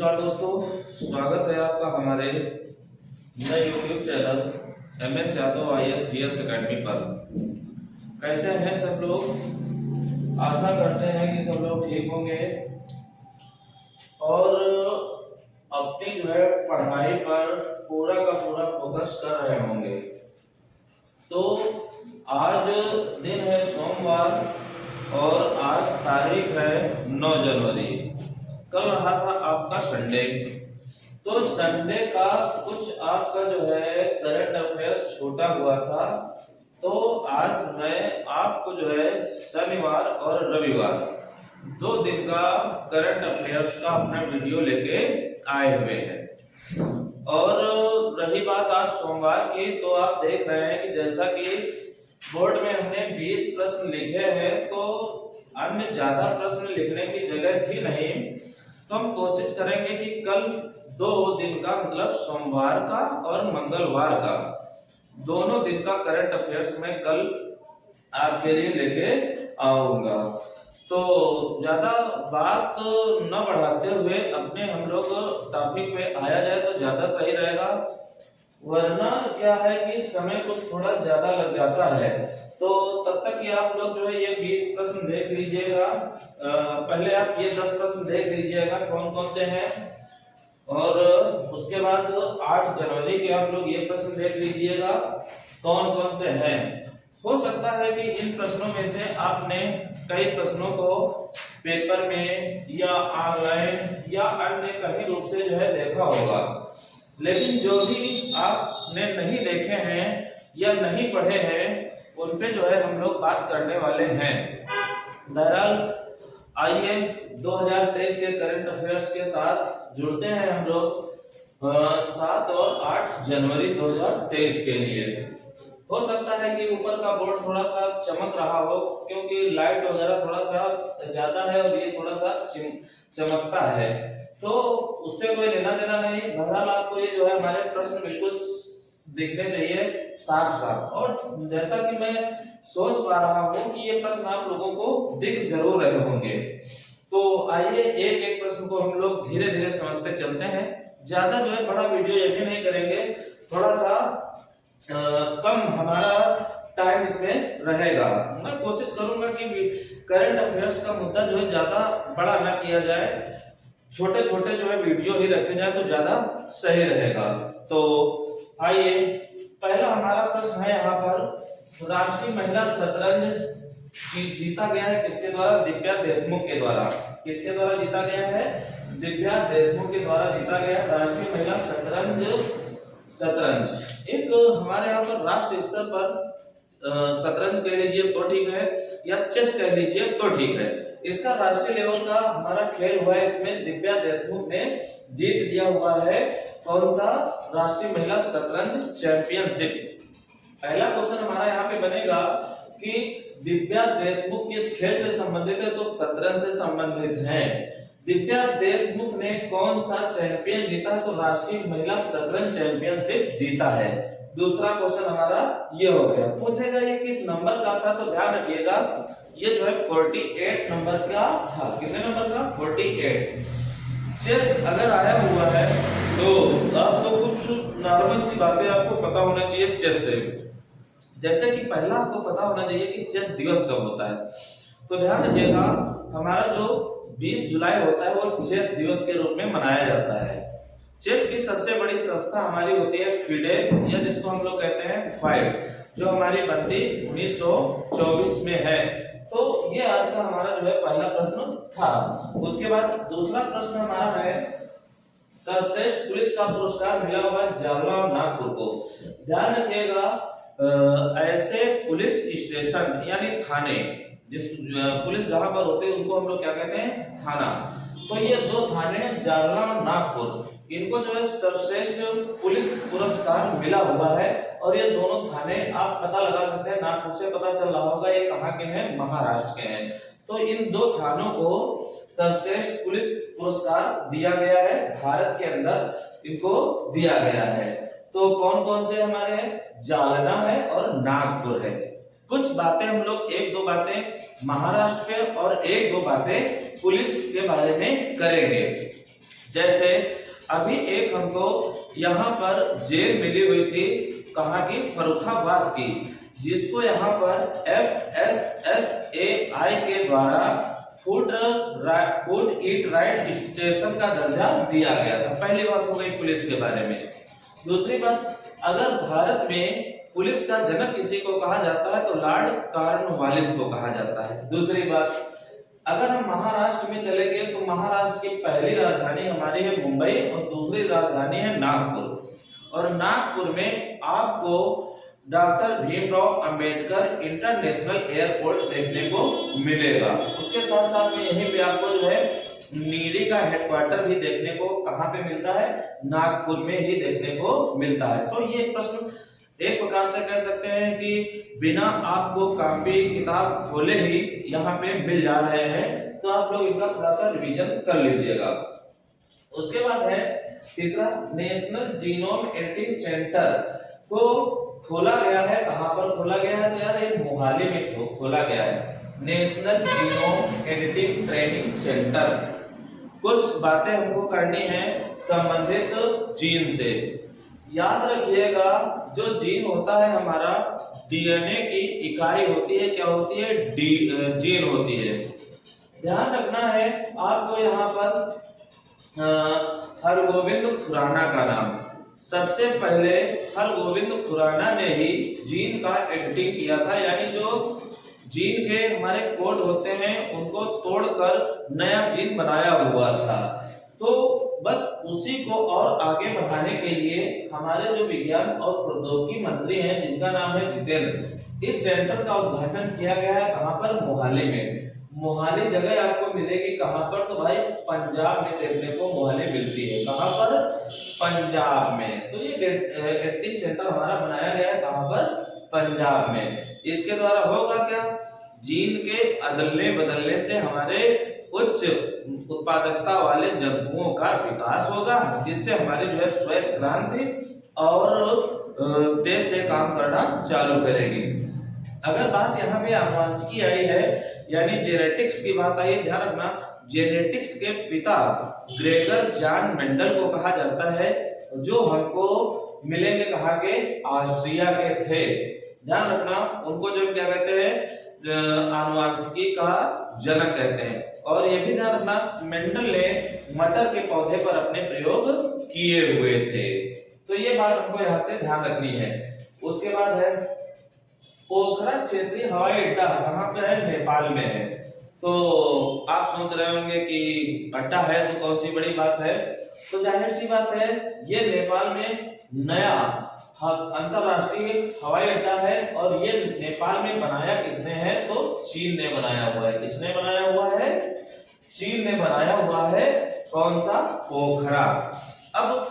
नमस्कार दोस्तों, स्वागत है आपका हमारे नए YouTube channel MS Yadav IAS GS academy पर। कैसे हैं सब लोग? आशा करते हैं कि सब लोग ठीक होंगे और अपनी जो है पढ़ाई पर पूरा का पूरा फोकस कर रहे होंगे। तो आज दिन है सोमवार और आज तारीख है 9 जनवरी। कल रहा था आपका संडे। तो संडे का कुछ आपका जो है करंट अफेयर्स छोटा हुआ था। तो आज मैं आपको जो है शनिवार और रविवार 2 दिन का करंट अफेयर्स का अपना वीडियो लेके आए हुए हैं। और रही बात आज सोमवार की, तो आप देख रहे हैं कि जैसा कि बोर्ड में हमने 20 प्रश्न लिखे हैं, तो अन्य ज्यादा प्रश्न लिखने की जगह थी नहीं। तो हम कोशिश करेंगे कि कल 2 दिन का मतलब सोमवार का और मंगलवार का दोनों दिन का करंट अफेयर्स में कल आपके लिए लेके आऊंगा। तो ज्यादा बात न बढ़ाते हुए अपने हम लोग टॉपिक पे आया जाए तो ज्यादा सही रहेगा, वरना क्या है कि समय कुछ थोड़ा ज्यादा लग जाता है। तो तब तक कि आप लोग जो है ये 20 प्रश्न देख लीजिएगा। पहले आप ये 10 प्रश्न देख लीजिएगा कौन कौन से हैं, और उसके बाद 8 जनवरी के आप लोग ये प्रश्न देख लीजिएगा कौन कौन से हैं। हो सकता है कि इन प्रश्नों में से आपने कई प्रश्नों को पेपर में या ऑनलाइन या अन्य कहीं रूप से जो है देखा होगा, लेकिन जो भी आपने नहीं देखे हैं या नहीं पढ़े हैं उन पे जो है हम लोग बात करने वाले हैं। बहरहाल आइए 2023 के करंट अफेयर्स के साथ जुड़ते हैं हम लोग 7 और 8 जनवरी 2023 के लिए। हो सकता है कि ऊपर का बोर्ड थोड़ा सा चमक रहा हो क्योंकि लाइट वगैरह थोड़ा सा ज्यादा है और ये थोड़ा सा चमकता है, तो उससे कोई लेना देना नहीं। बहरहाल आपको ये जो है हमारे प्रश्न बिल्कुल दिखने चाहिए साफ साफ, और जैसा कि मैं सोच पा रहा हूँ कि ये प्रश्न आप लोगों को दिख जरूर रहे होंगे। तो आइए एक एक प्रश्न को हम लोग धीरे धीरे समझते चलते हैं। ज्यादा जो है बड़ा वीडियो ये भी नहीं करेंगे, थोड़ा सा कम हमारा टाइम इसमें रहेगा। मैं कोशिश करूंगा कि करंट अफेयर्स का मुद्दा जो है ज्यादा बड़ा ना किया जाए, छोटे छोटे जो है वीडियो ही रखे जाए तो ज्यादा सही रहेगा। तो आइए पहला हमारा प्रश्न है यहाँ पर, राष्ट्रीय महिला शतरंज जीता गया है किसके द्वारा? दिव्या देशमुख के द्वारा। किसके द्वारा जीता गया है? दिव्या देशमुख के द्वारा जीता गया राष्ट्रीय महिला शतरंज। एक हमारे यहाँ पर राष्ट्रीय स्तर पर शतरंज कह लीजिए तो ठीक है, या चेस कह लीजिए तो ठीक है। इसका राष्ट्रीय लेवल का हमारा खेल हुआ है, इसमें दिव्या देशमुख ने जीत दिया हुआ है कौन सा? राष्ट्रीय महिला शतरंज चैंपियनशिप। पहला क्वेश्चन हमारा यहाँ पे बनेगा कि दिव्या देशमुख किस खेल से संबंधित है? तो शतरंज से संबंधित है। दिव्या देशमुख ने कौन सा चैंपियन जीता है? तो राष्ट्रीय महिला शतरंज चैंपियनशिप जीता है। दूसरा क्वेश्चन हमारा ये हो गया। पूछेगा ये किस नंबर का था? तो ध्यान रखिएगा ये जो है 48 नंबर का था। कितने नंबर का? 48। चेस अगर आया हुआ है तो आप तो कुछ नॉर्मल सी बातें आपको पता होना चाहिए चेस से। जैसे कि पहला आपको पता होना चाहिए कि चेस दिवस कब होता है। तो ध्यान रखिएगा हमारा जो 20 जुलाई होता है वो चेस दिवस के रूप में मनाया जाता है। चेस की सबसे बड़ी संस्था हमारी होती है फिडे, या जिसको हम लोग कहते हैं फाइव, जो हमारी बनती 1924 में है। तो ये आज का हमारा जो है पहला प्रश्न था। उसके बाद दूसरा प्रश्न हमारा है, सर्वश्रेष्ठ पुलिस का पुरस्कार मिला हुआ जवाहरलाल नागपुर को। ध्यान रखिएगा ऐसे पुलिस स्टेशन यानी थाने, जिस पुलिस जहां पर होते हैं उनको हम लोग क्या कहते हैं? थाना। तो ये 2 थाने जवाहरलाल नागपुर, इनको जो है सर्वश्रेष्ठ पुलिस पुरस्कार मिला हुआ है। और ये दोनों थाने आप पता लगा सकते हैं, नागपुर से पता चल रहा होगा ये कहाँ के हैं? महाराष्ट्र के हैं। तो इन 2 थानों को सर्वश्रेष्ठ पुलिस पुरस्कार दिया गया है, भारत के अंदर इनको दिया गया है। तो कौन कौन से हमारे हैं? जालना है और नागपुर है। कुछ बातें हम लोग 1-2 बातें महाराष्ट्र पे और 1-2 बातें पुलिस के बारे में करेंगे। जैसे अभी एक हमको यहाँ पर जेल मिली हुई थी, कहाँ की, फर्रुखाबाद की, जिसको यहाँ पर FSSAI के द्वारा फूड ईट राइट स्टेशन का दर्जा दिया गया था। पहली बात हो गई पुलिस के बारे में। दूसरी बात, अगर भारत में पुलिस का जनक किसी को कहा जाता है तो लॉर्ड कॉर्नवालिस को कहा जाता है। दूसरी बात, अगर हम महाराष्ट्र में चले गए तो महाराष्ट्र की पहली राजधानी हमारी है मुंबई और दूसरी राजधानी है नागपुर। और नागपुर में आपको doctor Bhimrao Ambedkar international airport देखने को मिलेगा। उसके साथ साथ में यहीं पे आपको जो है नीडी का हेडक्वार्टर भी देखने को कहाँ पे मिलता है, नागपुर में ही देखने को मिलता है। तो ये प्रश्न एक प्रकार से कह सकते हैं कि बिना आपको कॉपी किताब खोले ही यहाँ पे मिल जा रहे हैं, तो आप लोग इनका थोड़ा सा रिवीजन कर लीजिएगा। उसके बाद है तीसरा, नेशनल जीनोम एडिटिंग सेंटर को खोला गया है। कहाँ पर खोला गया है? तो यार ये मोहाली में खोला गया है, national genome editing training centre. कुछ बातें हमको करनी है संबंधित जीन से। याद रखिएगा, जो जीन होता है हमारा, डीएनए की इकाई होती है, क्या होती है? जीन होती है। ध्यान रखना है आपको यहाँ पर हरगोविंद खुराना का नाम। सबसे पहले हरगोविंद खुराना ने ही जीन का एडिटिंग किया था, यानी जो जीन के हमारे कोड होते हैं उनको तोड़कर नया जीन बनाया हुआ था। तो बस उसी को और आगे बढ़ाने के लिए हमारे जो विज्ञान और प्रौद्योगिकी मंत्री हैं, जिनका नाम है जितेंद्र, इस सेंटर का उद्घाटन किया गया है। कहाँ पर? मोहाली में। मोहाली जगह आपको मिलेगी कहाँ पर? तो भाई पंजाब में देखने को मोहाली मिलती है। कहाँ पर? पंजाब में। तो ये एडिटिंग सेंटर हमारा बनाया गया है कहाँ पर? पंजाब में। इसके द्वारा होगा क्या? जीन के अदलने बदलने से हमारे उच्च उत्पादकता वाले जंतुओं का विकास होगा, जिससे हमारी जो है श्वेत क्रांति और तेज से काम करना चालू करेगी। अगर बात यहाँ पे आनुवंशिकी आई है, यानी जेनेटिक्स की बात आई है, ध्यान रखना, जेनेटिक्स के पिता ग्रेगर जॉन मेंडल को कहा जाता है, जो हमको मिलेंगे कहाँ के? ऑस्ट्रिया के थे। ध्यान रखना, उनको जो क्या कहते हैं? आनुवंशिकी का जनक कहते हैं। और ये भी ध्यान रखना, मेंडल ने मटर के पौधे पर अपने प्रयोग किए हुए थे। तो ये बात हमको यहाँ से ध्यान रखनी है। उसके बाद है पोखरा क्षेत्रीय हवाई अड्डा, कहाँ पे है? नेपाल में है। तो आप सोच रहे होंगे कि अड्डा है तो कौन सी बड़ी बात है, तो जाहिर सी बात है, ये नेपाल में नया अंतरराष्ट्रीय हवाई अड्डा है। और ये नेपाल में बनाया किसने है? तो चीन ने बनाया हुआ है। किसने बनाया हुआ है? चीन ने बनाया हुआ है। कौन सा? पोखरा। अब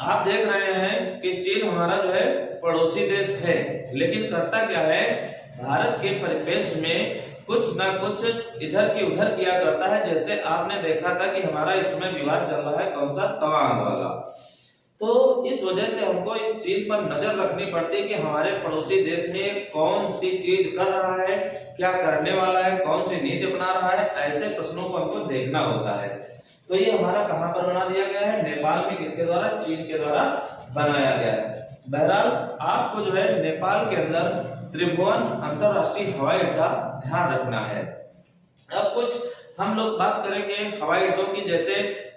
आप देख रहे हैं कि चीन हमारा जो है पड़ोसी देश है, लेकिन करता क्या है? भारत के परिप्रेक्ष्य में कुछ ना कुछ इधर की उधर किया करता है। जैसे आपने देखा था कि हमारा इसमें विवाद चल रहा है, कौन सा? तवांग वाला। तो इस वजह से हमको इस चीज पर नजर रखनी पड़ती है कि हमारे पड़ोसी देश में कौन सी चीज कर रहा है, क्या करने वाला है, कौन सी नीति अपना रहा है। ऐसे प्रश्नों को हमको देखना होता है। तो ये हमारा कहाँ पर बना दिया गया है? नेपाल में। किसके द्वारा? चीन के द्वारा बनाया गया है। बहरहाल आपको जो है नेपाल के अंदर त्रिभुवन अंतरराष्ट्रीय हवाई अड्डा ध्यान रखना है। अब कुछ हम लोग बात करेंगे हवाई अड्डों की। जैसे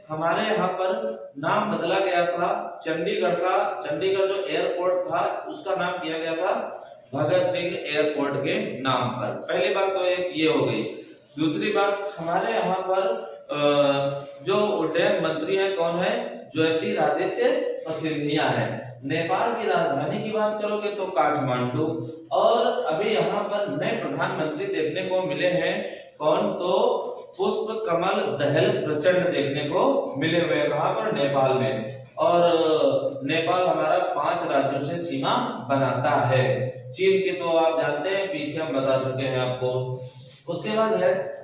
हमारे यहाँ पर नाम बदला गया था चंडीगढ़ का, चंडीगढ़ जो एयरपोर्ट था उसका नाम किया गया था भगत सिंह एयरपोर्ट के नाम पर। पहली बात तो एक ये हो गई। दूसरी बात, हमारे यहाँ पर जो उड्डयन मंत्री है कौन है? ज्योतिरादित्य सिंधिया है। नेपाल की राजधानी की बात करोगे तो काठमांडू। और अभी यहाँ पर नए प्रधानमंत्री देखने को मिले हैं, कौन? तो पुष्प कमल दहल प्रचंड देखने को मिले हुए। कहाँ पर? नेपाल में। और नेपाल हमारा 5 राज्यों से सीमा बनाता है। चीन के तो आप जानते हैं, पीछे हम बता चुके हैं आपको। उसके बाद है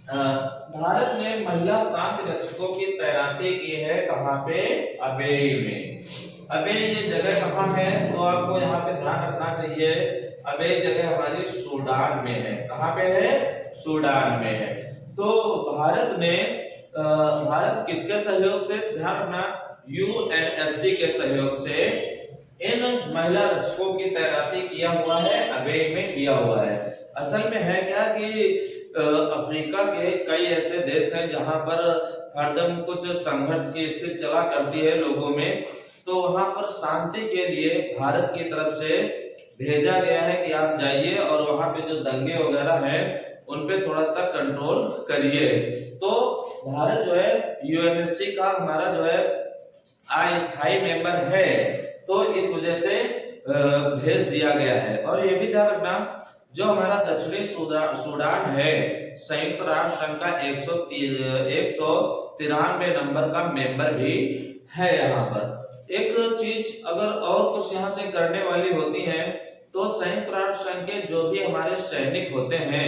भारत ने महिला शांति रक्षकों की तैनाती की है। कहाँ पे? अबेई में। अबेई ये जगह कहाँ है? तो आपको यहाँ पे ध्यान रखना चाहिए, अबेई जगह हमारी सूडान में है। कहाँ पे है? सूडान में है। तो भारत किसके सहयोग से, ध्यान रखना, यूएनएससी के सहयोग से इन महिला रक्षकों की तैनाती किया हुआ है, अबे में किया हुआ है। असल में है क्या कि अफ्रीका के कई ऐसे देश हैं जहां पर हरदम कुछ संघर्ष की स्थिति चला करती है लोगों में, तो वहां पर शांति के लिए भारत की तरफ से भेजा गया है कि आप जाइए और वहां पे जो दंगे वगैरह हैं उन पे थोड़ा सा कंट्रोल करिए। तो भारत जो है यूएनएससी का हमारा जो है अस्थायी मेंबर है, तो इस वजह से भेज दिया गया है। और ये भी ध्यान रखना, जो हमारा दक्षिणी सूडान है संयुक्त राष्ट्र संघ का 193 नंबर का मेंबर भी है। यहाँ पर एक चीज अगर और कुछ यहाँ से करने वाली होती है तो संयुक्त राष्ट्र संघ के जो भी हमारे सैनिक होते हैं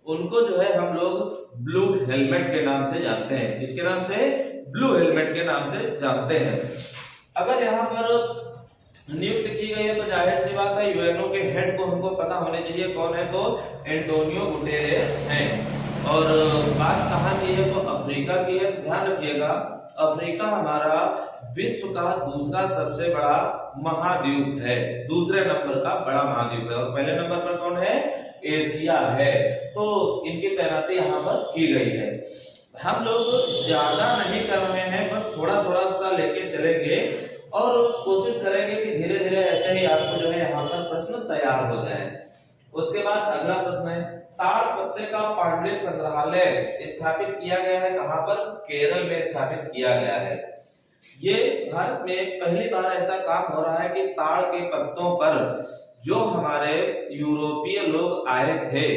उनको जो है हम लोग ब्लू हेलमेट के नाम से जानते हैं। किसके नाम से? ब्लू हेलमेट के नाम से जानते हैं। अगर यहाँ पर नियुक्त की गई है तो जाहिर सी बात है यूएनओ के हेड को हमको पता होने चाहिए कौन है, तो एंटोनियो गुटेरेस हैं। और बात कहाँ की है तो अफ्रीका की है। तो ध्यान रखिएगा अफ्रीका हमारा विश्व का दूसरा सबसे बड़ा महाद्वीप है, दूसरे नंबर का बड़ा महाद्वीप है, और पहले नंबर पर कौन है? एशिया है। तो इनकी तैनाती यहाँ पर की गई है। हम लोग ज्यादा नहीं कर रहे हैं, बस थोड़ा थोड़ा सा लेके चलेंगे और कोशिश करेंगे कि धीरे धीरे ऐसे ही आपको जो है यहाँ पर प्रश्न तैयार हो जाए। उसके बाद अगला प्रश्न है, ताड़पत्रे का पांडित संग्रहालय स्थापित किया गया है कहाँ पर? केरल में स्थापित किया गया है। ये भारत में पहली बार ऐसा काम हो रहा है कि ताड़ के पत्तों पर जो हमारे यूरोपीय लोग आए थे,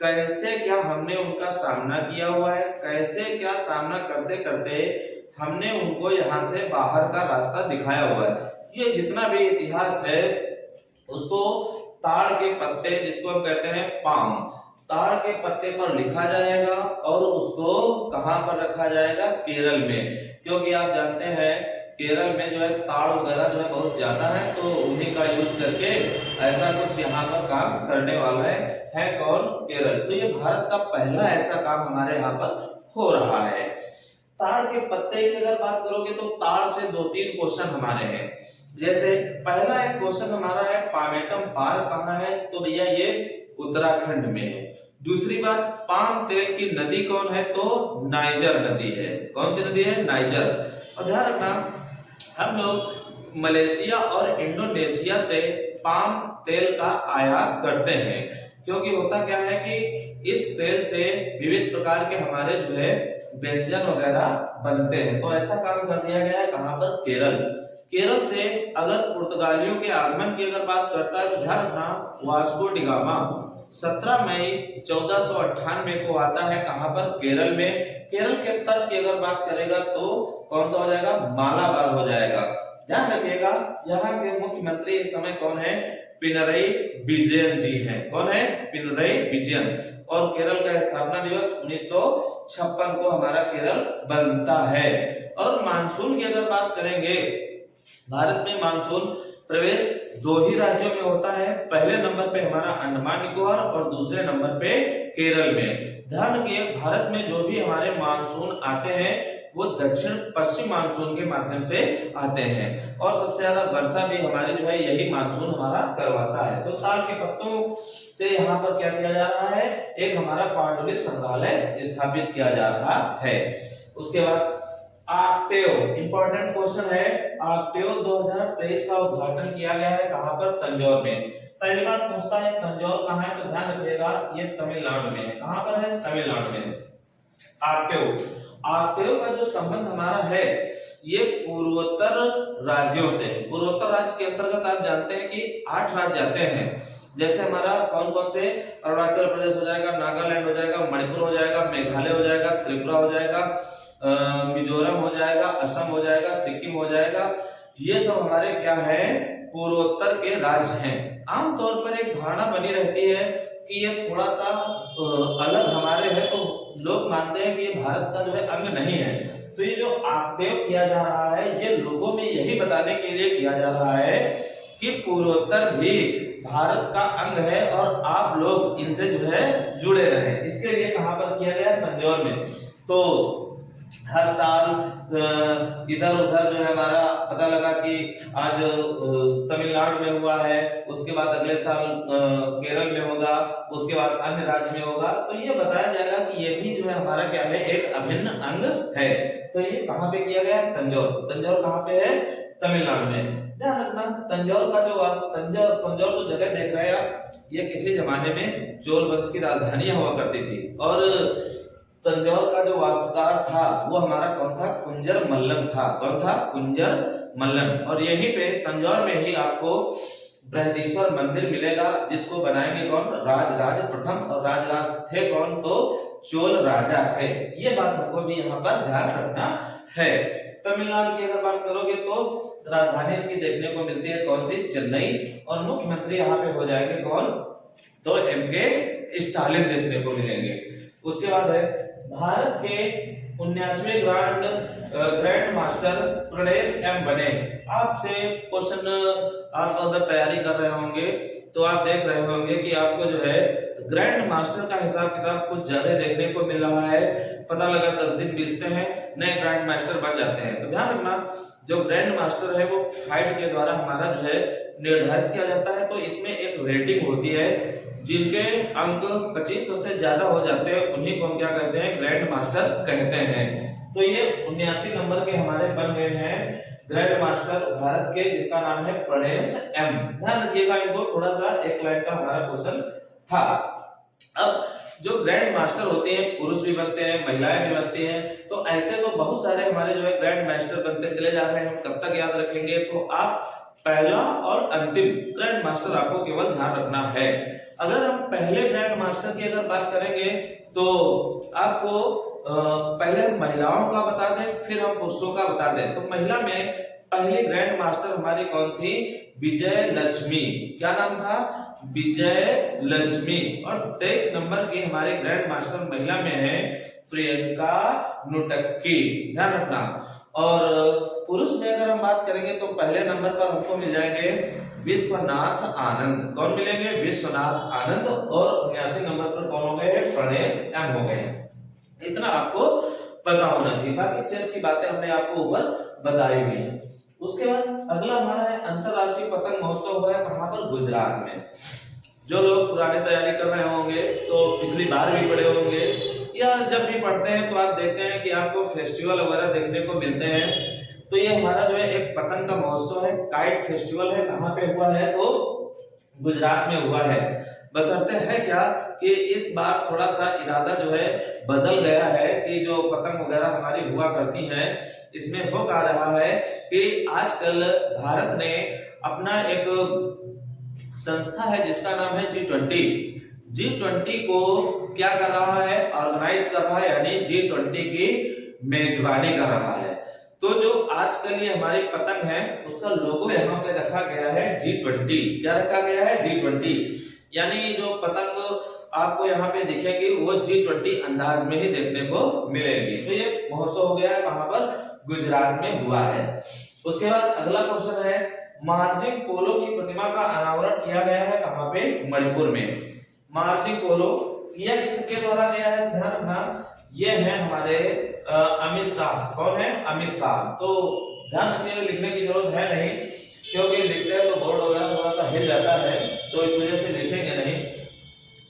कैसे क्या हमने उनका सामना किया हुआ है, कैसे क्या सामना करते करते हमने उनको यहाँ से बाहर का रास्ता दिखाया हुआ है। ये जितना भी इतिहास है उसको ताड़ के पत्ते, जिसको हम कहते हैं पाम, ताड़ के पत्ते पर लिखा जाएगा और उसको कहां पर रखा जाएगा? केरल में। क्योंकि आप जानते हैं केरल में जो है ताड़ वगैरह जो है बहुत ज्यादा है, तो उन्हीं का यूज करके ऐसा कुछ यहाँ पर काम करने वाला है कौन? केरल। तो ये भारत का पहला ऐसा काम हमारे यहाँ पर हो रहा है। ताड़ के पत्ते की अगर बात करोगे तो ताड़ से 2-3 क्वेश्चन हमारे हैं। जैसे पहला एक क्वेश्चन हमारा है पामेटम पार्क कहाँ है? तो भैया ये उत्तराखंड में है। दूसरी बात, पाम तेल की नदी कौन है? तो नाइजर नदी है। कौन सी नदी है? नाइजर। और ध्यान रखना हम लोग मलेशिया और इंडोनेशिया से पाम तेल का आयात करते हैं, क्योंकि होता क्या है कि इस तेल से विविध प्रकार के हमारे जो है व्यंजन वगैरह बनते हैं। तो ऐसा काम कर दिया गया है कहां पर? केरल। केरल से अगर पुर्तगालियों के आगमन की अगर बात करता है तो ध्यान रखना वास्को डी गामा 17 मई 1498 को आता है कहां पर? केरल में। केरल के तट की अगर बात करेगा तो कौन सा हो जाएगा? मालाबार हो जाएगा। ध्यान रखिएगा यहाँ के मुख्यमंत्री इस समय कौन है? पिनरई विजयन जी हैं। कौन है? पिनरई विजयन। और केरल का स्थापना दिवस 1956 को हमारा केरल बनता है। और मानसून की अगर बात करेंगे, भारत में मानसून प्रवेश 2 ही राज्यों में होता है। पहले नंबर पे हमारा अंडमान निकोबार और दूसरे नंबर पे केरल में। ध्यान रखिए भारत में जो भी हमारे मानसून आते हैं वो दक्षिण पश्चिम मानसून के माध्यम से आते हैं, और सबसे ज्यादा वर्षा भी हमारे जो है यही मानसून हमारा करवाता है। तो ताड़ के पत्तों से यहाँ पर क्या किया जा रहा है? एक हमारा पांडुलिपि संग्रहालय स्थापित किया जा रहा है। उसके बाद आर्कटेव, इंपॉर्टेंट क्वेश्चन है। आर्कटेव 2023 का उद्घाटन किया गया है कहां पर? तंजौर में। पहली बार पूछता है तंजौर कहां है, तो ध्यान रखिएगा ये तमिलनाडु में है। कहां पर है? तमिलनाडु में। आर्कटेव का जो संबंध हमारा है ये पूर्वोत्तर राज्यों से। पूर्वोत्तर राज्य के अंतर्गत आप जानते हैं कि 8 राज्य आते हैं। जैसे हमारा कौन कौन से? अरुणाचल प्रदेश हो जाएगा, नागालैंड हो जाएगा, मणिपुर हो जाएगा, मेघालय हो जाएगा, त्रिपुरा हो जाएगा, मिजोरम हो जाएगा, असम हो जाएगा, सिक्किम हो जाएगा। ये सब हमारे क्या है? पूर्वोत्तर के राज्य हैं। आमतौर पर एक धारणा बनी रहती है कि ये थोड़ा सा अलग हमारे है, तो लोग मानते हैं कि ये भारत का जो है अंग नहीं है। तो ये जो आर्कटेव किया जा रहा है ये लोगों में यही बताने के लिए किया जा रहा है कि पूर्वोत्तर भी भारत का अंग है और आप लोग इनसे जो है जुड़े रहे। इसके लिए कहां पर किया गया? तंजौर में। तो हर साल इधर उधर जो है हमारा पता लगा कि आज तमिलनाडु में हुआ है, उसके बाद अगले साल केरल में होगा, उसके बाद अन्य राज्य में होगा, तो ये बताया जाएगा कि ये भी जो है हमारा क्या है, एक अभिन्न अंग है। तो ये कहाँ पे किया गया? तंजौर। तंजौर कहाँ पे है? तमिलनाडु में। ध्यान रखना, तंजौर का जो तंजौर जो जगह देख रहे हैं आप, ये किसी जमाने में चोल वंश की राजधानी हुआ करती थी, और तंजौर का जो वास्तुकार था वो हमारा कौन था? कुंजर मल्लन था। कौन था? कुंजर मल्लन। और यहीं पे तंजौर में ही आपको बृहदीश्वर मंदिर मिलेगा, जिसको बनाएंगे कौन? राजराज प्रथम। और राजराज थे कौन? तो चोल राजा थे। ये बात हमको भी यहाँ पर ध्यान रखना है। तमिलनाडु की अगर बात करोगे तो राजधानी इसकी देखने को मिलती है कौन सी? चेन्नई। और मुख्यमंत्री यहाँ पे हो जाएंगे कौन? तो एमके स्टालिन देखने को मिलेंगे। उसके बाद है भारत के 79वें ग्रैंड मास्टर प्रणेश एम बने। आपसे क्वेश्चन आप अगर तैयारी कर रहे होंगे तो आप देख रहे होंगे कि आपको जो है ग्रैंड मास्टर का हिसाब किताब कुछ ज्यादा देखने को मिल रहा है। पता लगा 10 दिन बीतते हैं, नए ग्रैंड मास्टर बन जाते हैं। तो ध्यान रखना, जो ग्रैंड मास्टर है वो फाइट के द्वारा हमारा जो है निर्धारित किया जाता है। तो इसमें एक रेटिंग होती है, जिनके अंक 2500 से ज्यादा हो जाते हैं उन्हीं को हम क्या कहते हैं? ग्रैंड मास्टर कहते हैं। तो ये 79 नंबर के हमारे बन गए हैं ग्रैंड मास्टर भारत के, जिनका नाम है प्रणेश एम। ध्यान रखिएगा, इनको थोड़ा सा एक लाइन का हमारा क्वेश्चन था। अब जो ग्रैंड मास्टर होते हैं, पुरुष भी बनते हैं, महिलाएं भी बनती हैं, तो ऐसे तो बहुत सारे हमारे जो है ग्रैंड मास्टर बनते चले जा रहे हैं। हम कब तक याद रखेंगे? तो आप पहला और अंतिम ग्रैंड मास्टर आपको केवल ध्यान रखना है। अगर हम पहले ग्रैंड मास्टर की अगर बात करेंगे तो आपको पहले महिलाओं का बता दें, फिर हम पुरुषों का बता दें। तो महिला में पहली ग्रैंड मास्टर हमारी कौन थी? विजय लक्ष्मी। क्या नाम था? विजय लक्ष्मी। और 23 नंबर की हमारे ग्रैंड मास्टर महिला में है प्रियंका नुटक्की। ध्यान रखना। और पुरुष में अगर हम बात करेंगे तो पहले नंबर पर हमको मिल जाएंगे विश्वनाथ आनंद। कौन मिलेंगे? विश्वनाथ आनंद। और 79 नंबर पर कौन हो गए हैं? प्रणेश एम हो गए हैं। इतना आपको पता होना चाहिए, बाकी चेस की बातें हमने आपको ऊपर बताई हुई है। उसके बाद अगला हमारा है अंतरराष्ट्रीय पतंग महोत्सव हुआ है कहां पर? गुजरात में। जो लोग पुरानी तैयारी कर रहे होंगे तो पिछली बार भी पढ़े होंगे, या जब भी पढ़ते हैं तो आप देखते हैं कि आपको फेस्टिवल वगैरह देखने को मिलते हैं। तो ये हमारा जो है एक पतंग का महोत्सव है, काइट फेस्टिवल है। कहां पे हुआ है? तो गुजरात में हुआ है। बशर्ते है क्या कि इस बार थोड़ा सा इरादा जो है बदल गया है कि जो पतंग वगैरह हमारी हुआ करती हैं, इसमें हो क्या रहा है कि आजकल भारत ने अपना एक संस्था है जिसका नाम है G20 को क्या कर रहा है? ऑर्गेनाइज कर रहा है, यानी G20 की मेजबानी कर रहा है। तो जो आजकल ये हमारी पतंग है उसका लोगो यहाँ पे रखा गया है G20। क्या रखा गया है? G20। यानी जो पतंग आपको यहाँ पे दिखेगी वो G20 अंदाज में ही देखने को मिलेगी। तो ये महोत्सव हो गया है कहां पर? गुजरात में हुआ है। उसके बाद अगला क्वेश्चन है मार्जिंग पोलो की प्रतिमा का अनावरण किया गया है कहां पे? मणिपुर में। मार्जिंग पोलो किया किसके द्वारा गया है? ध्यान रखना, ये है हमारे अमित शाह। कौन है? अमित शाह। तो ध्यान रखिए, लिखने की जरूरत है नहीं, क्योंकि लिखते हैं तो बोर्ड वगैरह थोड़ा सा हिल जाता है, तो इस वजह से लिखेंगे नहीं।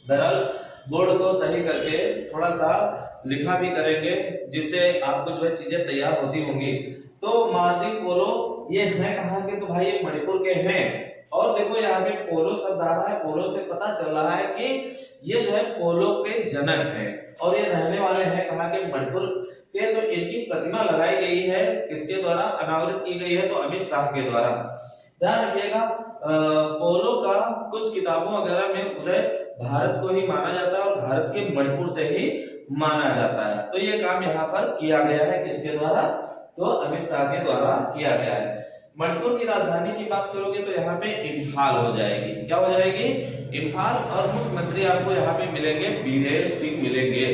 दरअसल बोर्ड को सही करके थोड़ा सा लिखा भी करेंगे, जिससे आपको जो है चीजें तैयार होती होंगी। तो मार्जिंग पोलो ये है कहां के? तो भाई ये मणिपुर के हैं। और देखो यहाँ पे पोलो शब्द आ रहा है, पोलो से पता चल रहा है कि ये जो है पोलो के जनक हैं, और ये रहने वाले हैं कहां के? मणिपुर के। तो इनकी प्रतिमा लगाई गई है, किसके द्वारा अनावरित की गई है? तो अमित शाह के द्वारा। ध्यान रखिएगा, पोलो का कुछ किताबों वगैरह में उदय भारत को ही माना जाता है और भारत के मणिपुर से ही माना जाता है। तो ये काम यहाँ पर किया गया है किसके द्वारा? तो अमित शाह के द्वारा किया गया है। मणिपुर की राजधानी की बात करोगे तो यहाँ पे इम्फाल हो जाएगी। क्या हो जाएगी? इम्फाल। और मुख्यमंत्री आपको यहाँ पे मिलेंगे बीरेन सिंह मिलेंगे।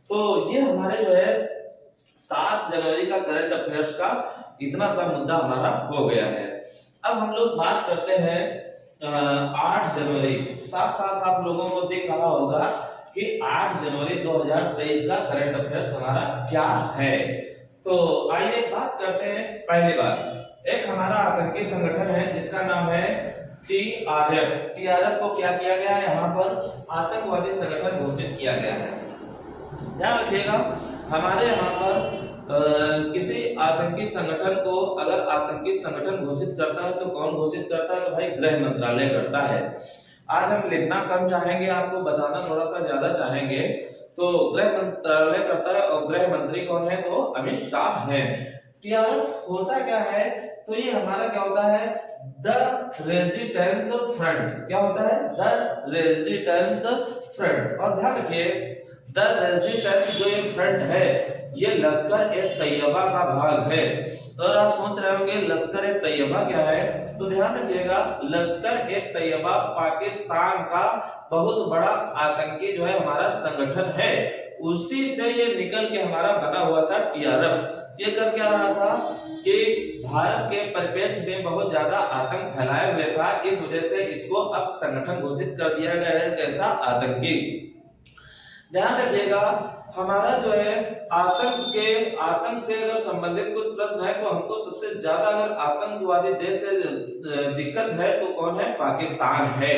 तो ये हमारे जो है 7 जनवरी का करंट अफेयर्स का इतना सा मुद्दा हमारा हो गया है। अब हम लोग बात करते हैं 8 जनवरी, साफ साफ आप लोगों को दिख रहा होगा कि 8 जनवरी 2023 का करंट अफेयर्स हमारा क्या है। तो आइए बात करते हैं। पहली बात, एक हमारा आतंकी संगठन है जिसका नाम है टीआरएफ। टीआरएफ को क्या किया गया है, यहाँ पर आतंकवादी संगठन घोषित किया गया है। ध्यान रखिएगा, हमारे यहाँ पर किसी आतंकी संगठन को अगर आतंकी संगठन घोषित करता है तो कौन घोषित करता है, तो भाई गृह मंत्रालय करता है। आज हम लिखना कम चाहेंगे, आपको बताना थोड़ा सा ज्यादा चाहेंगे। तो गृह मंत्रालय करता है और गृह मंत्री कौन है, तो अमित शाह है। टीआरएफ होता क्या है, तो ये हमारा क्या होता है, द रेजिस्टेंस फ्रंट। क्या होता है, द रेजिस्टेंस फ्रंट। और ध्यान रखिए, द रेजिस्टेंस जो ये फ्रंट है ये लश्कर ए तैयबा का भाग है। और आप सोच रहे होंगे लश्कर ए तैयबा क्या है, तो ध्यान रखिएगा, लश्कर ए तैयबा पाकिस्तान का बहुत बड़ा आतंकी जो है हमारा संगठन है। उसी से ये निकल के हमारा बना हुआ था टीआरएफ। ये कर क्या रहा था कि भारत के परिप्रेक्ष्य में बहुत ज्यादा आतंक फैलाए हुए था, इस वजह से इसको अब संगठन घोषित कर दिया गया है कैसा, आतंकी। ध्यान रखिएगा, हमारा जो है आतंक से अगर संबंधित कुछ प्रश्न है तो हमको सबसे ज्यादा अगर आतंकवादी देश से दिक्कत है तो कौन है, पाकिस्तान है।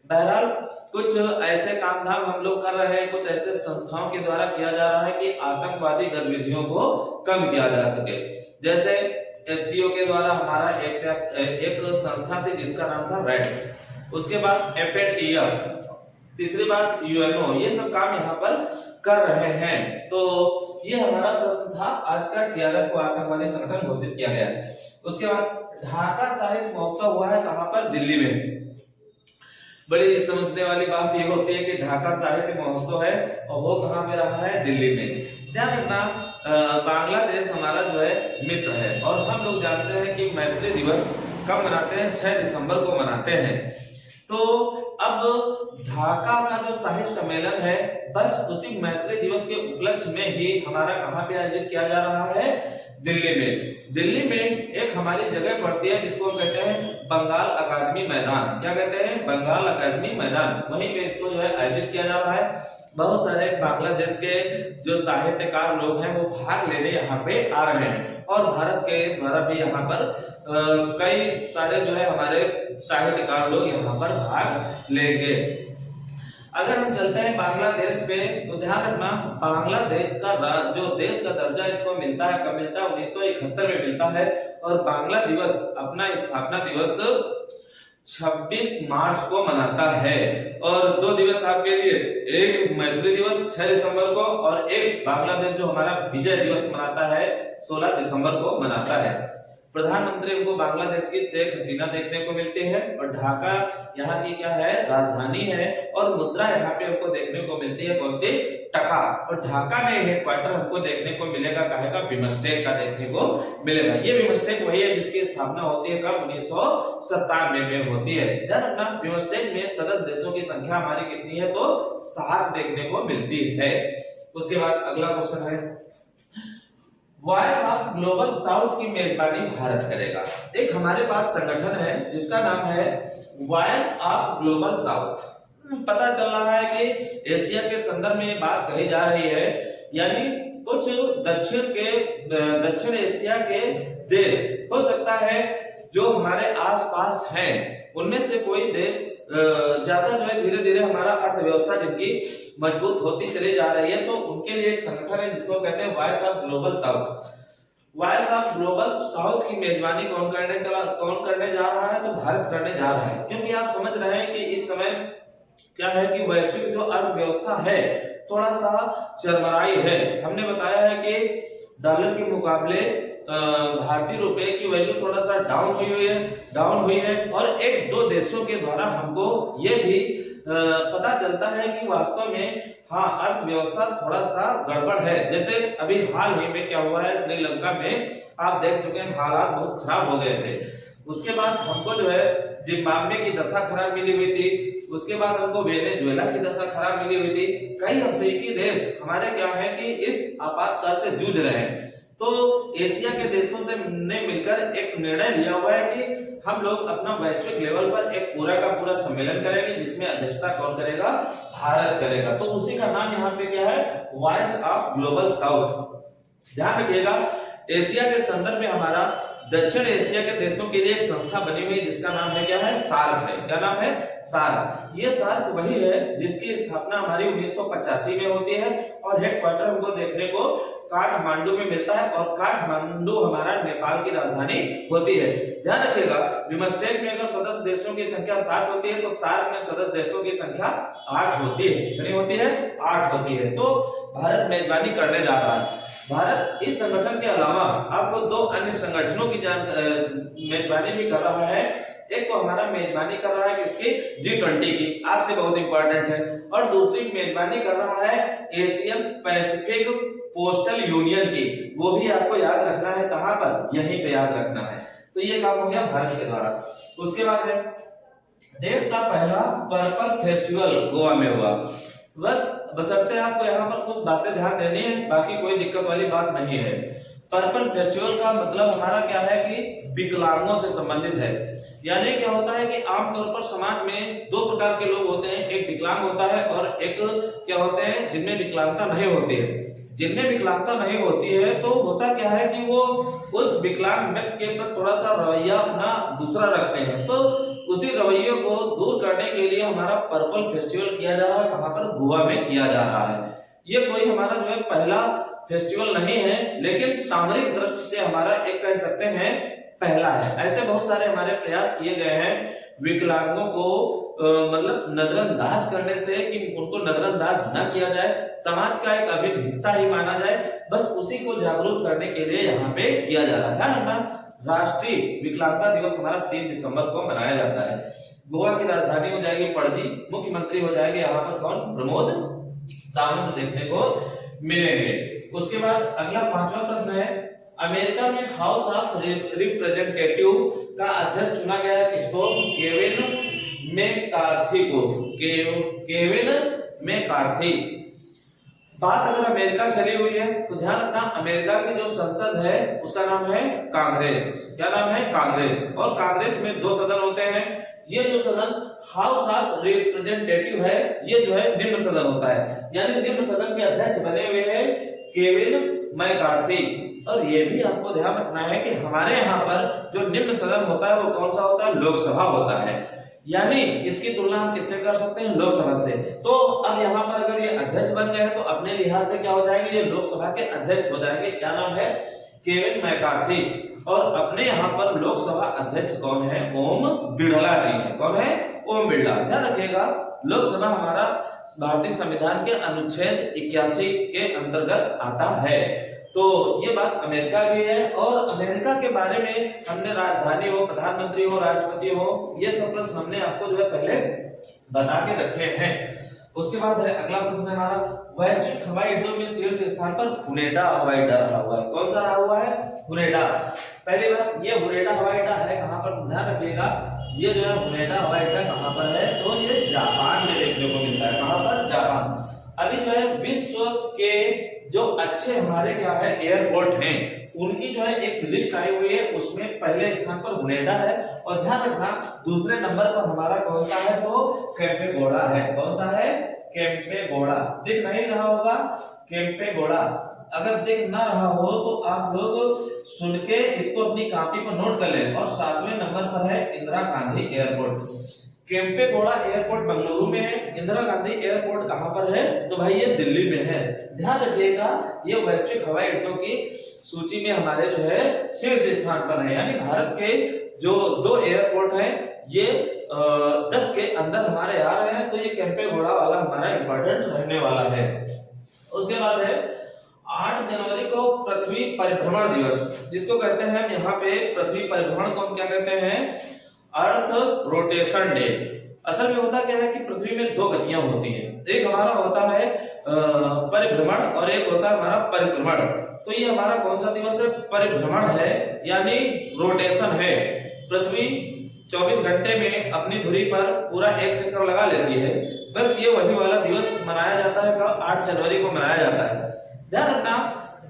बहरहाल कुछ ऐसे काम धाम हम लोग कर रहे हैं, कुछ ऐसे संस्थाओं के द्वारा किया जा रहा है कि आतंकवादी गतिविधियों को कम किया जा सके। जैसे एससीओ के द्वारा हमारा एक संस्था थी जिसका नाम था रेड्स, उसके बाद एफएटीएफ, तीसरी बात यूएनओ, ये सब काम यहाँ पर कर रहे हैं। तो ये हमारा प्रश्न था आज का, टीआरएफ को आतंकवादी संगठन घोषित किया गया है। उसके बाद ढाका साहित्य महोत्सव हुआ है कहाँ पर, दिल्ली में। बड़ी समझने वाली बात ये होती है कि ढाका साहित्य महोत्सव है और वो कहाँ पे रहा है, दिल्ली में। ध्यान रखना, बांग्लादेश हमारा जो है मित्र है और हम लोग जानते हैं कि मैत्री दिवस कब मनाते हैं, 6 दिसंबर को मनाते हैं। तो अब ढाका का जो साहित्य सम्मेलन है बस उसी मैत्री दिवस के उपलक्ष्य में ही हमारा कहाँ पे आयोजित किया जा रहा है, दिल्ली में। दिल्ली में एक हमारी जगह पड़ती है जिसको हम कहते हैं बंगाल अकादमी मैदान। क्या कहते हैं, बंगाल अकादमी मैदान। वहीं पे इसको जो है आयोजित किया जा रहा है। बहुत सारे बांग्लादेश के जो साहित्यकार लोग हैं वो भाग लेने यहाँ पे आ रहे हैं और भारत के द्वारा भी यहाँ पर कई सारे जो है हमारे साहित्यकार लोग यहाँ पर भाग लेंगे। अगर हम चलते हैं बांग्लादेश पे तो ध्यान रखना, बांग्लादेश का जो देश का दर्जा इसको मिलता है, कब मिलता है, 1971 में मिलता है। और बांग्ला दिवस अपना स्थापना दिवस 26 मार्च को मनाता है। और 2 दिवस आपके लिए, एक मैत्री दिवस 6 दिसंबर को और एक बांग्लादेश जो हमारा विजय दिवस मनाता है 16 दिसंबर को मनाता है। प्रधानमंत्री हमको बांग्लादेश की शेख हसीना देखने को मिलती है और ढाका यहाँ की क्या है, राजधानी है। और मुद्रा यहाँ पे हमको देखने को मिलती है कौन सी, टका। और ढाका में हेडक्वार्टर हमको देखने को मिलेगा कहाँ का, बिमस्टेक का देखने को मिलेगा। ये बिमस्टेक वही है जिसकी स्थापना होती है कब, 1997 में होती है। ध्यान रखना, बिमस्टेक में सदस्य देशों की संख्या हमारी कितनी है, तो 7 देखने को मिलती है। उसके बाद अगला क्वेश्चन है, वॉइस ऑफ ग्लोबल साउथ की मेजबानी भारत करेगा। एक हमारे पास संगठन है जिसका नाम है वॉइस ऑफ ग्लोबल साउथ। पता चल रहा है कि एशिया के संदर्भ में बात कही जा रही है, यानी कुछ दक्षिण एशिया के देश हो सकता है जो हमारे आसपास हैं, उनमें से कोई देश ज्यादा जो है धीरे धीरे हमारा अर्थव्यवस्था जिनकी मजबूत होती चली जा रही है, तो उनके लिए एक संगठन है जिसको कहते हैं voice of global south. Voice of global south की मेजबानी कौन करने जा रहा है, तो भारत करने जा रहा है। क्योंकि आप समझ रहे हैं कि इस समय क्या है कि वैश्विक जो अर्थव्यवस्था है थोड़ा सा चरमराई है। हमने बताया है कि डॉलर के मुकाबले भारतीय रुपए की वैल्यू थोड़ा सा डाउन हुई है और 1-2 देशों के द्वारा हमको ये भी पता चलता है कि वास्तव में हाँ अर्थव्यवस्था थोड़ा सा गड़बड़ है। जैसे अभी हाल ही में क्या हुआ है, श्रीलंका में आप देख चुके हैं हालात बहुत खराब हो गए थे। उसके बाद हमको जो है जिम्बाब्वे की दशा खराब मिली हुई थी, उसके बाद हमको वेनेजुएला की दशा खराब मिली हुई थी। कई अफ्रीकी देश हमारे क्या है कि इस आपातकाल से जूझ रहे हैं। तो एशिया के देशों से ने मिलकर एक निर्णय लिया हुआ है कि हम लोग अपना वैश्विक लेवल पर एक पूरा का पूरा सम्मेलन करेंगे, जिसमें अध्यक्षता कौन करेगा? भारत करेगा। तो उसी का नाम यहाँ पे क्या है? Voice of global south. ध्यान रखिएगा, एशिया के संदर्भ में हमारा दक्षिण एशिया के देशों के लिए एक संस्था बनी हुई है जिसका नाम है क्या है? सार्क है। क्या नाम है? सार्क। ये सार्क वही है जिसकी स्थापना हमारी 1985 में होती है और हेडक्वार्टर हमको देखने को काठमांडू में मिलता है और काठमांडू हमारा नेपाल की राजधानी होती है। ध्यान रखिएगा, बिमस्टेक में अगर सदस्य देशों की संख्या 7 होती है तो सार्क में सदस्य देशों की संख्या 8 होती है। कितनी होती है? 8 होती है। तो भारत मेजबानी करने जा रहा है। भारत इस संगठन के अलावा आपको 2 अन्य संगठनों की मेजबानी भी कर रहा है। एक तो हमारा मेजबानी कर रहा है किसकी? G20 की, आपसे बहुत इंपॉर्टेंट है, और दूसरी मेजबानी कर रहा है एशियन पैसिफिक पोस्टल यूनियन की। वो भी आपको याद रखना है, कहां पर? यहीं पे याद रखना है। तो ये काम हो गया भारत के द्वारा। उसके बाद है देश का पहला पर्पल फेस्टिवल गोवा में हुआ। बस बशर्ते आपको यहाँ पर कुछ बातें ध्यान देनी है, बाकी कोई दिक्कत वाली बात नहीं है। पर्पल फेस्टिवल का मतलब हमारा क्या है कि विकलांगों से संबंधित है। यानी क्या होता है कि आमतौर पर समाज में 2 प्रकार के लोग होते हैं, एक विकलांग होता है और एक क्या होते हैं जिनमें विकलांगता नहीं होती है। जिनमें विकलांगता नहीं होती है तो होता क्या है कि वो उस विकलांग व्यक्ति के प्रति थोड़ा सा रवैया अपना दूसरा रखते हैं। तो उसी रवैये को दूर करने के लिए हमारा पर्पल फेस्टिवल किया जा रहा है। कहां पर? गोवा में किया जा रहा है। ये कोई हमारा जो है पहला फेस्टिवल नहीं है, लेकिन सामरिक दृष्टि से हमारा एक कह सकते हैं पहला है। ऐसे बहुत सारे हमारे प्रयास किए गए हैं विकलांगों को मतलब नजरअंदाज करने से, कि उनको नजरअंदाज न किया जाए, समाज का एक अभिन्न हिस्सा ही माना जाए। बस उसी को जागरूक करने के लिए यहाँ पे किया जा रहा है ना। राष्ट्रीय विकलांगता दिवस हमारा 3 दिसंबर को मनाया जाता है। गोवा की राजधानी हो जाएगी पणजी, मुख्यमंत्री हो जाएंगे यहाँ पर कौन? प्रमोद सावंत देखने को मिलेंगे। उसके बाद अगला 5वां प्रश्न है, अमेरिका में हाउस ऑफ रिप्रेजेंटेटिव का अध्यक्ष चुना गया है किसको? केविन मैकार्थी को। Kevin McCarthy. बात अगर अमेरिका चली हुई है तो ध्यान रखना, अमेरिका की जो संसद है उसका नाम है कांग्रेस। क्या नाम है? कांग्रेस। और कांग्रेस में 2 सदन होते हैं। ये जो सदन हाउस ऑफ रिप्रेजेंटेटिव है, ये जो है निम्न सदन होता है, यानी निम्न सदन के अध्यक्ष बने हुए हैं केविन मैकार्थी। और ये भी आपको ध्यान रखना है कि हमारे यहाँ पर जो निम्न सदन होता है वो कौन सा होता है? लोकसभा होता है। यानी इसकी तुलना हम किससे कर सकते हैं? लोकसभा से। तो अब यहाँ पर अगर ये अध्यक्ष बन गए तो अपने लिहाज से क्या हो जाएंगे? ये लोकसभा के अध्यक्ष हो जाएंगे। क्या नाम है? Kevin McCarthy. और अपने यहाँ पर लोकसभा अध्यक्ष कौन है? ओम बिड़ला जी हैं। कौन है? ओम बिड़ला। ध्यान रखिएगा, लोकसभा हमारा भारतीय संविधान के अनुच्छेद 81 के अंतर्गत आता है। तो ये बात अमेरिका की है। और अमेरिका के बारे में हमने राजधानी हो, प्रधानमंत्री हो, राष्ट्रपति हो, ये सब प्रश्न हमने आपको जो है पहले बता के रखे हैं। उसके बाद है अगला प्रश्न हमारा, वैश्विक हवाई अड्डों में शीर्ष स्थान पर हुनेडा हवाई अड्डा रहा हुआ है। कौन सा रहा हुआ है? हुनेडा। पहली बात, ये हुनेडा हवाई अड्डा है कहां पर? ध्यान रखिएगा, ये जो है हुनेडा हवाई अड्डा कहां पर है? तो ये जापान में देखने को मिलता है। कहां पर? जापान। अभी जो है विश्व के जो अच्छे हमारे क्या है एयरपोर्ट हैं, उनकी जो है एक लिस्ट आई हुई है, उसमें पहले स्थान पर हुनेडा है। और ध्यान रखना, दूसरे नंबर पर हमारा कौन सा है? तो केम्पेगौड़ा है। कौन सा है? केम्पेगौड़ा। दिख नहीं रहा होगा? केम्पेगौड़ा। अगर दिख ना रहा हो तो आप लोग सुन के इसको अपनी कॉपी पर नोट कर लें। और 7वें नंबर पर है इंदिरा गांधी एयरपोर्ट। केम्पेगौड़ा एयरपोर्ट बेंगलुरु में है। इंदिरा गांधी एयरपोर्ट कहां पर है? तो भाई ये दिल्ली में है। ध्यान रखिएगा, ये वैश्विक हवाई अड्डों की सूची में हमारे जो है शीर्ष स्थान पर है। यानी भारत के जो 2 एयरपोर्ट हैं ये 10 के अंदर हमारे आ रहे हैं। तो ये केम्पेगौड़ा वाला हमारा इंपॉर्टेंट रहने वाला है। उसके बाद है 8 जनवरी को पृथ्वी परिभ्रमण दिवस, जिसको कहते हैं हम यहाँ पे पृथ्वी परिभ्रमण को हम क्या कहते हैं? Earth rotation day. असल में होता क्या है कि पृथ्वी में 2 गतियां होती हैं। एक हमारा होता है परिभ्रमण और एक होता है हमारा परिक्रमण। तो ये हमारा कौन सा दिवस है? परिभ्रमण है, यानी रोटेशन है। पृथ्वी 24 घंटे में अपनी धुरी पर पूरा एक चक्कर लगा लेती है। बस ये वही वाला दिवस मनाया जाता है, कब? 8 जनवरी को मनाया जाता है। ध्यान रखना,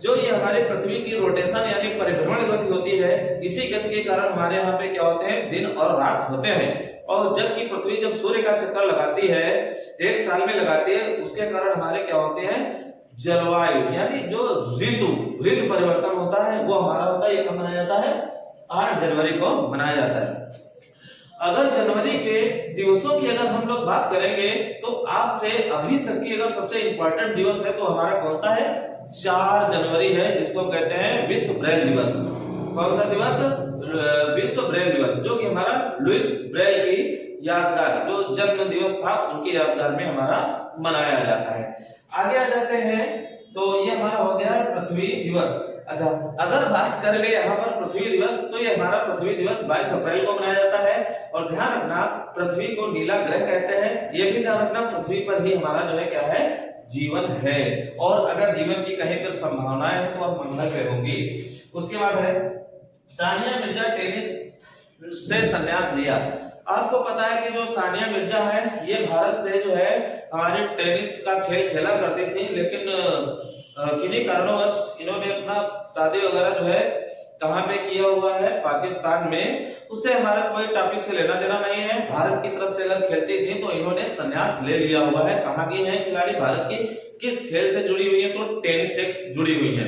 जो ये हमारी पृथ्वी की रोटेशन यानी परिभ्रमण गति होती है, इसी गति के कारण हमारे यहाँ पे क्या होते हैं, दिन और रात होते हैं। और जबकि पृथ्वी जब सूर्य का चक्कर लगाती है, एक साल में लगाती है, उसके कारण हमारे क्या होते हैं, जलवायु यानी जो ऋतु परिवर्तन होता है वो हमारा होता है। ये कब मनाया जाता है, 8 जनवरी को मनाया जाता है। अगर जनवरी के दिवसों की अगर हम लोग बात करेंगे तो आपसे अभी तक की अगर सबसे इंपॉर्टेंट दिवस है तो हमारा कौन सा है, 4 जनवरी है, जिसको हम कहते हैं विश्व ब्रेल दिवस। कौन सा दिवस, विश्व ब्रेल दिवस, जो कि हमारा लुइस ब्रेल की यादगार, जो जन्म दिवस था उनकी यादगार में हमारा मनाया जाता है। आगे आ जाते हैं, तो ये हमारा हो गया पृथ्वी दिवस। अच्छा, अगर बात कर ले यहाँ पर पृथ्वी दिवस, तो ये हमारा पृथ्वी दिवस 22 अप्रैल को मनाया जाता है। और ध्यान रखना, पृथ्वी को नीला ग्रह कहते हैं। ये भी ध्यान रखना, पृथ्वी पर ही हमारा जो है क्या है, जीवन है। और अगर जीवन की कहीं पर संभावनाएं हैं तो अब मंगल पे होंगी। उसके बाद है सानिया मिर्जा टेनिस से संन्यास लिया। आपको पता है कि जो सानिया मिर्जा है, ये भारत से जो है हमारे टेनिस का खेल खेला करती थी, लेकिन किन्हीं कारणोंवश इन्होंने अपना शादी वगैरह जो है कहां पे किया हुआ है, पाकिस्तान में। उससे हमारा कोई टॉपिक से लेना देना नहीं है। भारत की तरफ से अगर खेलती थी तो इन्होंने संन्यास ले लिया हुआ है। कहां की है खिलाड़ी, भारत की किस खेल से जुड़ी हुई है, तो टेनिस से जुड़ी हुई है।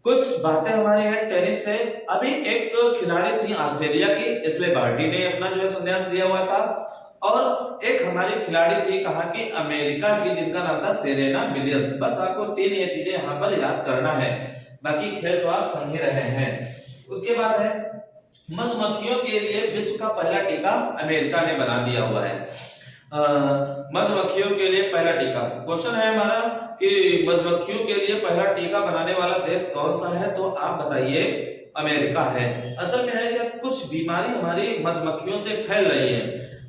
कुछ बातें हमारी है टेनिस से। अभी एक खिलाड़ी थी ऑस्ट्रेलिया की, इसलिए बार्टी ने अपना जो है संन्यास लिया हुआ था। और एक हमारी खिलाड़ी थी कहाँ की, अमेरिका की, जिनका नाम था सेरेना विलियम्स। बस आपको 3 ये चीजें यहाँ पर याद करना है, बाकी खेल तो आप समझ ही रहे हैं। उसके बाद है मधुमक्खियों के लिए विश्व का पहला टीका अमेरिका ने बना दिया हुआ है। मधुमक्खियों के लिए पहला टीका, क्वेश्चन है हमारा कि मधुमक्खियों के लिए पहला टीका बनाने वाला देश कौन सा है, तो आप बताइए, अमेरिका है। असल में है कि कुछ बीमारी हमारी मधुमक्खियों से फैल रही है,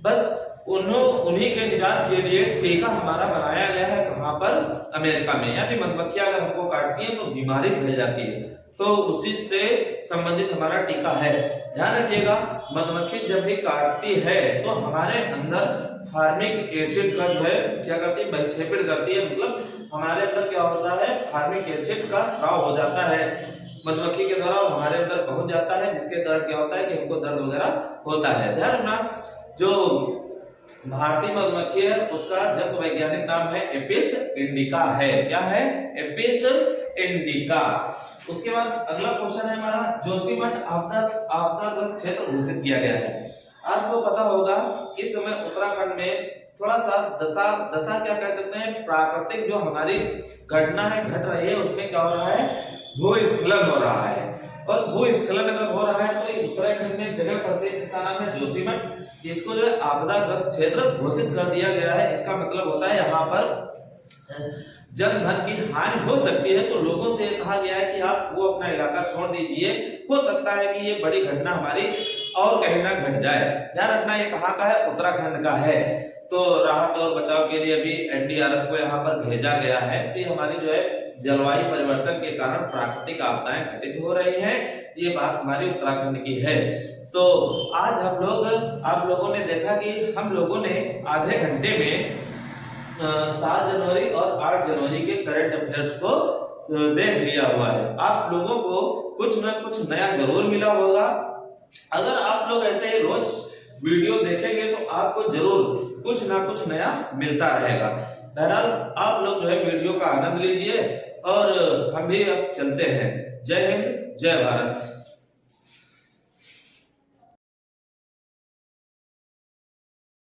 बस उन्हीं के निजात के लिए टीका हमारा बनाया गया है। कहां पर, अमेरिका में। यानी मधुमक्खियां अगर हमको काटती है तो बीमारी फैल जाती है, तो उसी से संबंधित हमारा टीका है। ध्यान रखिएगा, मधुमक्खी जब भी काटती है तो हमारे अंदर फार्मिक एसिड का जो है क्या करती है, बहिक्षेपण करती है। मतलब हमारे अंदर क्या होता है, फार्मिक एसिड का स्राव हो जाता है मधुमक्खी के द्वारा, और हमारे अंदर पहुंच जाता है, जिसके कारण क्या होता है कि हमको दर्द वगैरह होता है। ध्यान रखना, जो भारतीय मधुमक्खी है उसका जंतु वैज्ञानिक नाम है एपिस इंडिका है। क्या है, एपिस इंडिका। उसके बाद अगला क्वेश्चन है हमारा, जोशीमठ आपदाग्रस्त क्षेत्र घोषित किया गया है। आपको पता होगा इस समय उत्तराखंड में थोड़ा सा दशा क्या कह सकते हैं, प्राकृतिक जो हमारी घटना है घट रही है, उसमें क्या हो रहा है, भूस्खलन हो रहा है। और भूस्खलन अगर हो रहा है तो उत्तराखंड में जगह पड़ती है जिसका नाम है जोशीमठ। इसको जो है आपदाग्रस्त क्षेत्र घोषित कर दिया गया है। इसका मतलब होता है यहाँ पर जन धन की हानि हो सकती है, तो लोगों से कहा गया है कि आप वो अपना इलाका छोड़ दीजिए, हो सकता है कि ये बड़ी घटना हमारी और कहीं ना घट जाए। ध्यान रखना, ये कहाँ का है, उत्तराखंड का है। तो राहत और बचाव के लिए भी एनडीआरएफ को यहाँ पर भेजा गया है। तो हमारी जो है जलवायु परिवर्तन के कारण प्राकृतिक आपदाएं घटित हो रही हैं, ये बात हमारी उत्तराखंड की है। तो आज आप लोगों ने देखा कि हम लोगों ने आधे घंटे में 7 जनवरी और 8 जनवरी के करंट अफेयर्स को देख लिया हुआ है। आप लोगों को कुछ ना कुछ नया जरूर मिला होगा। अगर आप लोग ऐसे ही रोज वीडियो देखेंगे तो आपको जरूर कुछ ना कुछ नया मिलता रहेगा। बहरहाल आप लोग जो है वीडियो का आनंद लीजिए, और हम भी अब चलते हैं। जय हिंद, जय भारत।